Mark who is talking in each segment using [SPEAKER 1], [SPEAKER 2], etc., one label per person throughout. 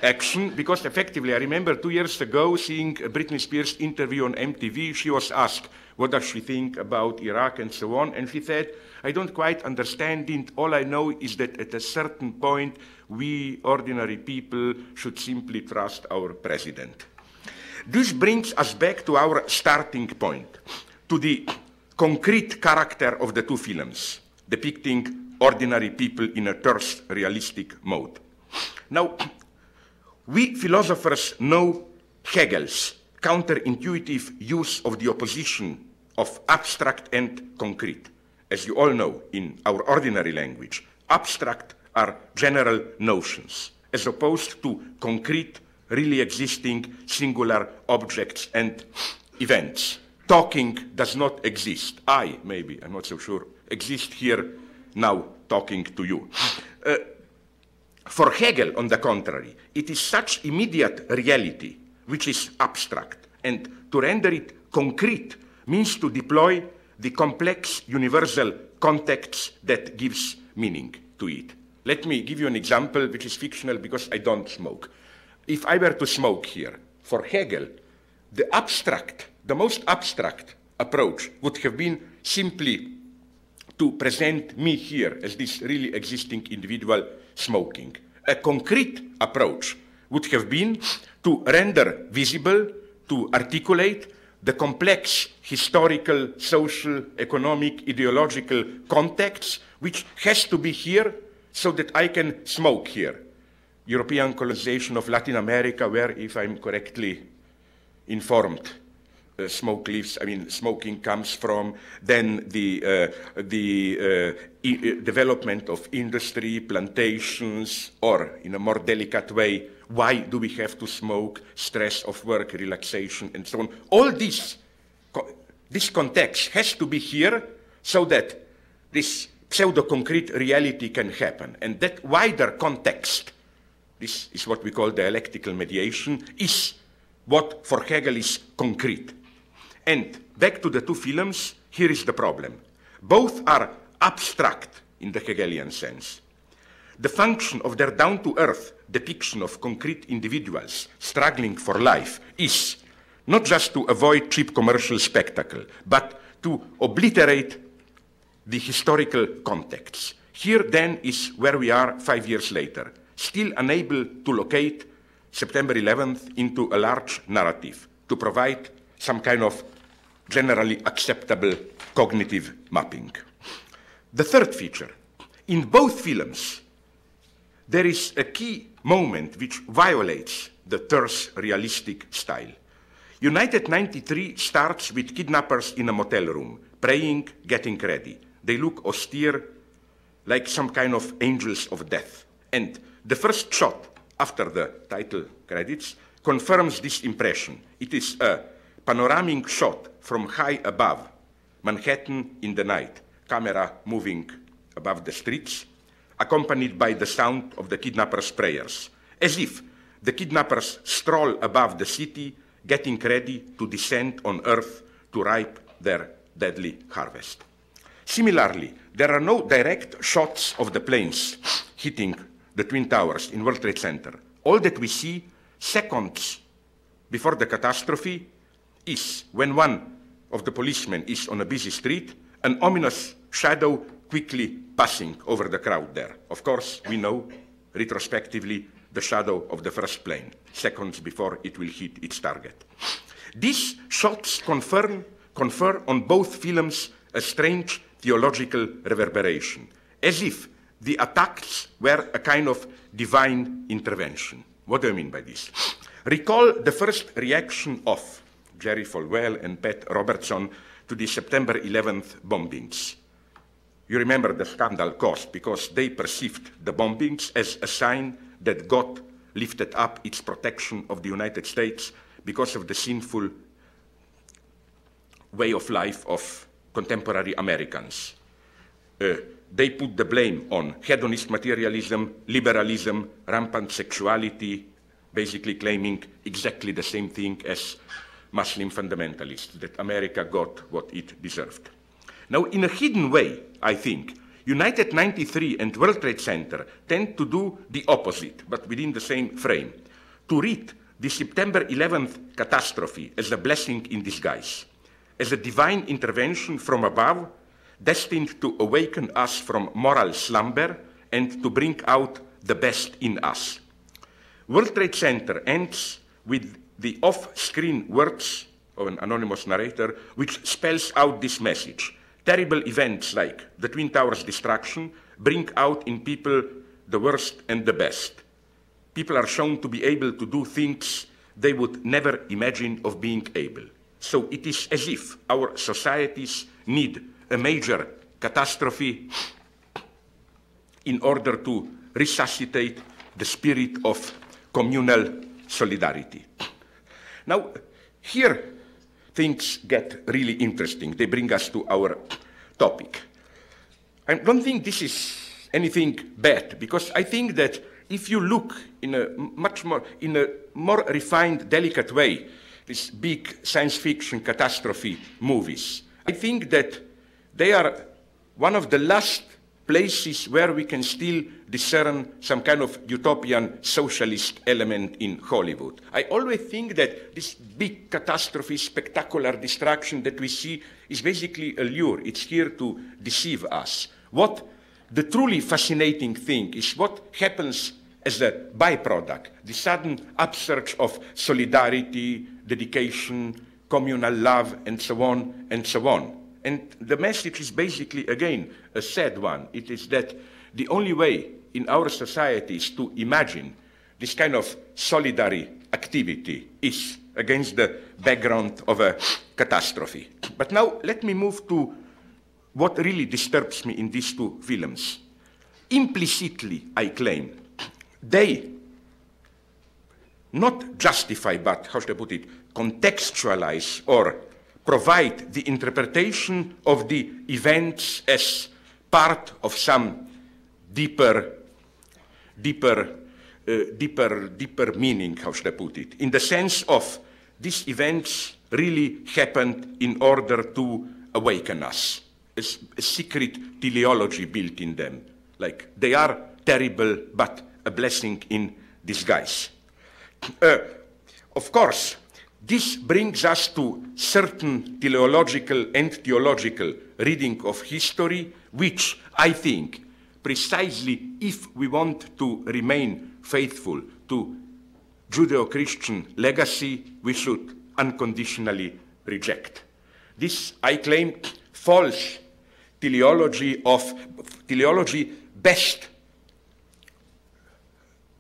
[SPEAKER 1] action, because effectively, I remember 2 years ago seeing a Britney Spears interview on MTV. She was asked, what does she think about Iraq and so on? And she said, I don't quite understand it. All I know is that at a certain point, we ordinary people should simply trust our president. This brings us back to our starting point, to the concrete character of the two films, depicting ordinary people in a terse, realistic mode. Now, we philosophers know Hegel's counterintuitive use of the opposition of abstract and concrete. As you all know, in our ordinary language, abstract are general notions, as opposed to concrete, really existing singular objects and events. Talking does not exist. I, maybe, I'm not so sure, exist here now talking to you. For Hegel, on the contrary, it is such immediate reality which is abstract, and to render it concrete means to deploy the complex universal context that gives meaning to it. Let me give you an example which is fictional because I don't smoke. If I were to smoke here, for Hegel, the most abstract approach would have been simply to present me here as this really existing individual smoking. A concrete approach would have been to render visible, to articulate the complex historical, social, economic, ideological context which has to be here so that I can smoke here. European colonization of Latin America, where, if I'm correctly informed, smoking comes from, then the development of industry, plantations, or in a more delicate way, why do we have to smoke, stress of work, relaxation, and so on. All this context has to be here so that this pseudo-concrete reality can happen. And that wider context, this is what we call dialectical mediation, is what for Hegel is concrete. And back to the two films, here is the problem. Both are abstract in the Hegelian sense. The function of their down-to-earth depiction of concrete individuals struggling for life is not just to avoid cheap commercial spectacle, but to obliterate the historical context. Here then is where we are 5 years later, still unable to locate September 11th into a large narrative, to provide some kind of generally acceptable cognitive mapping. The third feature, in both films, there is a key moment which violates the terse realistic style. United 93 starts with kidnappers in a motel room, praying, getting ready. They look austere, like some kind of angels of death. And the first shot after the title credits confirms this impression. It is a panoramic shot from high above Manhattan in the night, camera moving above the streets, accompanied by the sound of the kidnappers' prayers, as if the kidnappers stroll above the city, getting ready to descend on earth to reap their deadly harvest. Similarly, there are no direct shots of the planes hitting the Twin Towers in World Trade Center. All that we see seconds before the catastrophe is when one of the policemen is on a busy street, an ominous shadow quickly passing over the crowd there. Of course, we know retrospectively the shadow of the first plane, seconds before it will hit its target. These shots confer on both films a strange theological reverberation, as if the attacks were a kind of divine intervention. What do I mean by this? Recall the first reaction of Jerry Falwell and Pat Robertson to the September 11th bombings. You remember the scandal caused because they perceived the bombings as a sign that God lifted up its protection of the United States because of the sinful way of life of contemporary Americans. They put the blame on hedonist materialism, liberalism, rampant sexuality, basically claiming exactly the same thing as Muslim fundamentalists, that America got what it deserved. Now, in a hidden way, I think, United 93 and World Trade Center tend to do the opposite, but within the same frame. to read the September 11th catastrophe as a blessing in disguise, as a divine intervention from above, destined to awaken us from moral slumber and to bring out the best in us. World Trade Center ends with the off-screen words of an anonymous narrator, which spells out this message. Terrible events like the Twin Towers destruction bring out in people the worst and the best. People are shown to be able to do things they would never imagine of being able. So it is as if our societies need a major catastrophe in order to resuscitate the spirit of communal solidarity. Now, here things get really interesting. They bring us to our topic. I don't think this is anything bad, because I think that if you look in a more refined, delicate way, these big science fiction catastrophe movies, I think that they are one of the last places where we can still discern some kind of utopian socialist element in Hollywood. I always think that this big catastrophe, spectacular destruction that we see is basically a lure. It's here to deceive us. What the truly fascinating thing is what happens as a byproduct, the sudden upsurge of solidarity, dedication, communal love, and so on and so on. And the message is basically, again, a sad one. It is that the only way in our societies to imagine this kind of solidary activity is against the background of a catastrophe. But now let me move to what really disturbs me in these two films. Implicitly, I claim, they not justify, but, how should I put it, contextualize or provide the interpretation of the events as part of some deeper meaning, how should I put it, in the sense of these events really happened in order to awaken us. A secret teleology built in them. Like, they are terrible, but a blessing in disguise. Of course, this brings us to certain teleological and theological reading of history, which I think, precisely if we want to remain faithful to Judeo-Christian legacy, we should unconditionally reject. This, I claim, false teleology best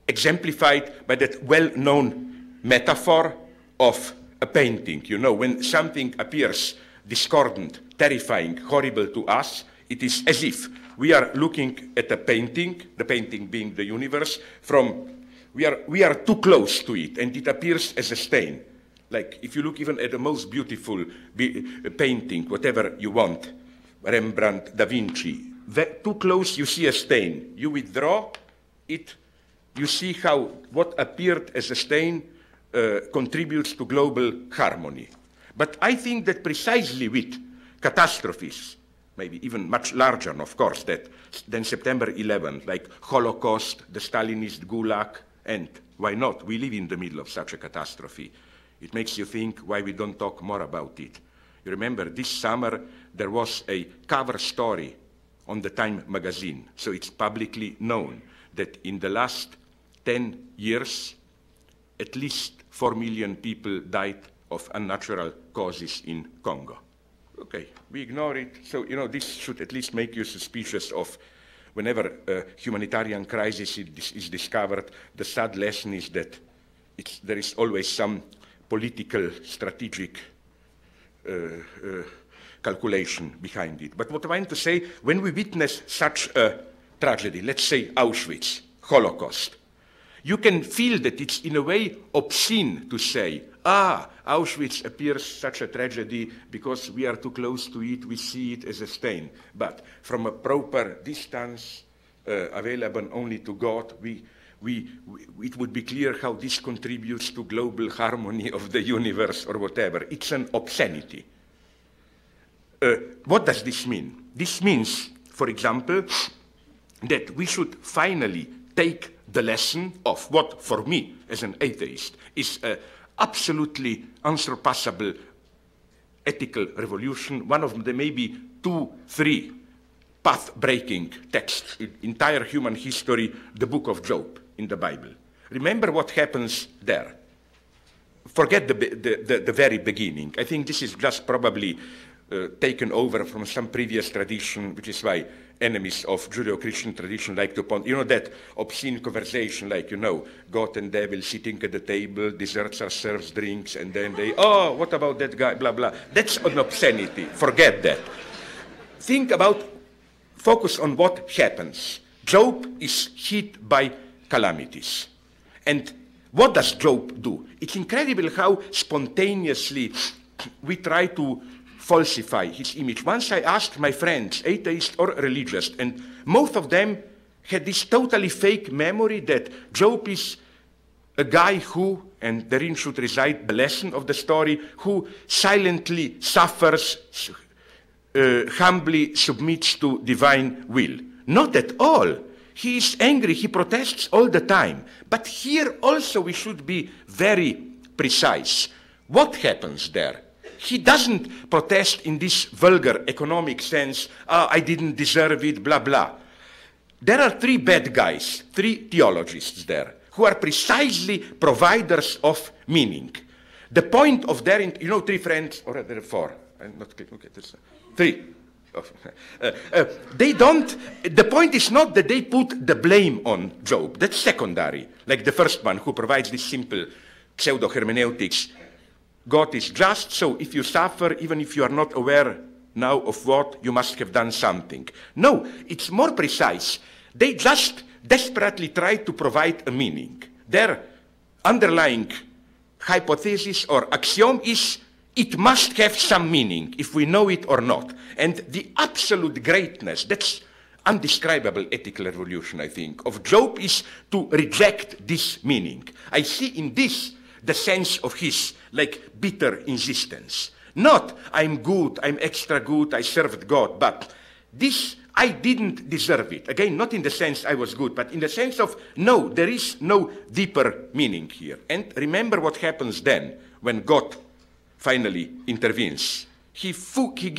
[SPEAKER 1] exemplified by that well-known metaphor of a painting. You know, when something appears discordant, terrifying, horrible to us, it is as if we are looking at a painting, the painting being the universe, we are too close to it, and it appears as a stain. Like, if you look even at the most beautiful painting, whatever you want, Rembrandt, Da Vinci, too close you see a stain. You withdraw it, you see how what appeared as a stain contributes to global harmony. But I think that precisely with catastrophes, maybe even much larger, of course, than September 11th, like Holocaust, the Stalinist Gulag, and why not? We live in the middle of such a catastrophe. It makes you think why we don't talk more about it. You remember, this summer there was a cover story on the Time magazine, so it's publicly known that in the last 10 years, at least 4 million people died of unnatural causes in Congo. Okay, we ignore it. So, you know, this should at least make you suspicious of whenever a humanitarian crisis is discovered, the sad lesson is that there is always some political, strategic calculation behind it. But what I want to say, when we witness such a tragedy, let's say Auschwitz, Holocaust, you can feel that it's in a way obscene to say, Auschwitz appears such a tragedy because we are too close to it, we see it as a stain. But from a proper distance, available only to God, it would be clear how this contributes to global harmony of the universe or whatever. It's an obscenity. What does this mean? This means, for example, that we should finally take the lesson of what, for me, as an atheist, is an absolutely unsurpassable ethical revolution, one of the maybe 2, 3 path-breaking texts in entire human history, the book of Job in the Bible. Remember what happens there. Forget the very beginning. I think this is just probably taken over from some previous tradition, which is why enemies of Judeo-Christian tradition like to point, you know, that obscene conversation, like, you know, God and devil sitting at the table, desserts are served, drinks, and then they, oh, what about that guy, blah, blah. That's an obscenity. Forget that. Think about, focus on what happens. Job is hit by calamities. And what does Job do? It's incredible how spontaneously we try to falsify his image. Once I asked my friends, atheist or religious, and most of them had this totally fake memory that Job is a guy who, and therein should reside the lesson of the story, who silently suffers, humbly submits to divine will. Not at all. He is angry, he protests all the time. But here also we should be very precise. What happens there? He doesn't protest in this vulgar economic sense, I didn't deserve it, blah, blah. There are 3 bad guys, 3 theologists there, who are precisely providers of meaning. The point of their, you know, 3 friends, or there are 4, I'm not, okay, there's 3. They don't, the point is not that they put the blame on Job, that's secondary, like the first one who provides this simple pseudo-hermeneutics. God is just, so if you suffer, even if you are not aware now of what, you must have done something. No, it's more precise. They just desperately try to provide a meaning. Their underlying hypothesis or axiom is, it must have some meaning, if we know it or not. And the absolute greatness, that's undescribable ethical revolution, I think, of Job is to reject this meaning. I see in this the sense of his, like, bitter insistence. Not, I'm good, I'm extra good, I served God, but this, I didn't deserve it. Again, not in the sense I was good, but in the sense of, no, there is no deeper meaning here. And remember what happens then, when God finally intervenes. He gives